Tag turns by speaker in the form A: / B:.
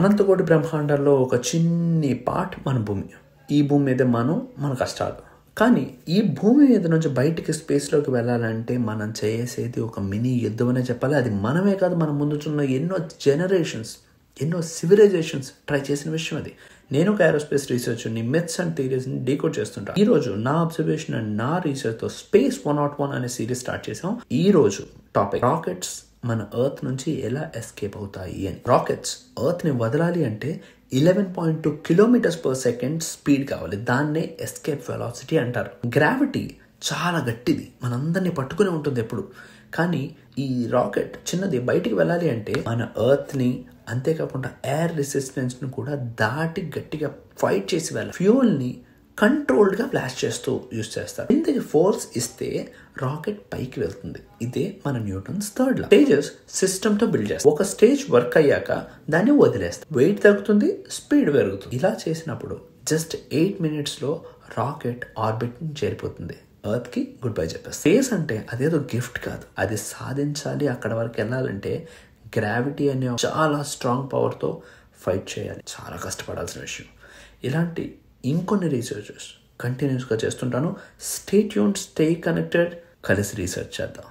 A: అనంతకోటి బ్రహ్మాండాల్లో ఒక చిన్ని పార్ట్ మన భూమి. ఈ భూమి మీద మన కష్టాలు. కానీ ఈ భూమి మీద నుంచి బయటికి స్పేస్లోకి వెళ్ళాలంటే మనం చేసేది ఒక మినీ యుద్ధం అనే చెప్పాలి. అది మనమే కాదు, మన ముందుచున్న ఎన్నో జనరేషన్స్, ఎన్నో సివిలైజేషన్స్ ట్రై చేసిన విషయం అది. నేను ఒక ఏరోస్పేస్ రీసెర్చర్ని, మిత్స్ అండ్ థియరీస్ని డీకోడ్ చేస్తుంటాను. ఈరోజు నా అబ్జర్వేషన్ అండ్ నా రీసెర్చ్తో స్పేస్ 101 అనే సిరీస్ స్టార్ట్ చేసాం. ఈ రోజు టాపిక్ రాకెట్స్ మన ఎర్త్ నుంచి ఎలా ఎస్కేప్ అవుతాయి అని. రాకెట్స్ ఎర్త్ని వదలాలి అంటే 11.2 కిలోమీటర్స్ పర్ సెకండ్ స్పీడ్ కావాలి. దాన్నే ఎస్కేప్ వెలాసిటీ అంటారు. గ్రావిటీ చాలా గట్టిది, మనందరినీ పట్టుకుని ఉంటుంది ఎప్పుడు. కానీ ఈ రాకెట్ చిన్నది, బయటికి వెళ్ళాలి అంటే మన ఎర్త్ని, అంతేకాకుండా ఎయిర్ రెసిస్టెన్స్ని కూడా దాటి గట్టిగా ఫైట్ చేసి వెళ్ళాలి. ఫ్యూయల్ని కంట్రోల్డ్గా బ్లాస్ట్ చేస్తూ యూజ్ చేస్తారు. ఇంతకి ఫోర్స్ ఇస్తే రాకెట్ పైకి వెళ్తుంది. ఇదే మన న్యూటన్స్ థర్డ్ లా. స్టేజెస్ సిస్టమ్తో బిల్డ్ చేస్తారు. ఒక స్టేజ్ వర్క్ అయ్యాక దాన్ని వదిలేస్తారు. వెయిట్ తగ్గుతుంది, స్పీడ్ పెరుగుతుంది. ఇలా చేసినప్పుడు జస్ట్ 8 minutesలో రాకెట్ ఆర్బిట్ని చేరిపోతుంది. ఎర్త్కి గుడ్ బై చెప్పేస్తారు. స్పేస్ అంటే అదేదో గిఫ్ట్ కాదు, అది సాధించాలి. అక్కడ వరకు వెళ్ళాలంటే గ్రావిటీ అనే చాలా స్ట్రాంగ్ పవర్తో ఫైట్ చేయాలి. చాలా కష్టపడాల్సిన విషయం. ఇలాంటి ఇంకొన్ని రీసెర్చెస్ కంటిన్యూస్గా చేస్తుంటాను. స్టే ట్యూన్డ్, స్టే కనెక్టెడ్, కలిసి రీసెర్చ్ చేద్దాం.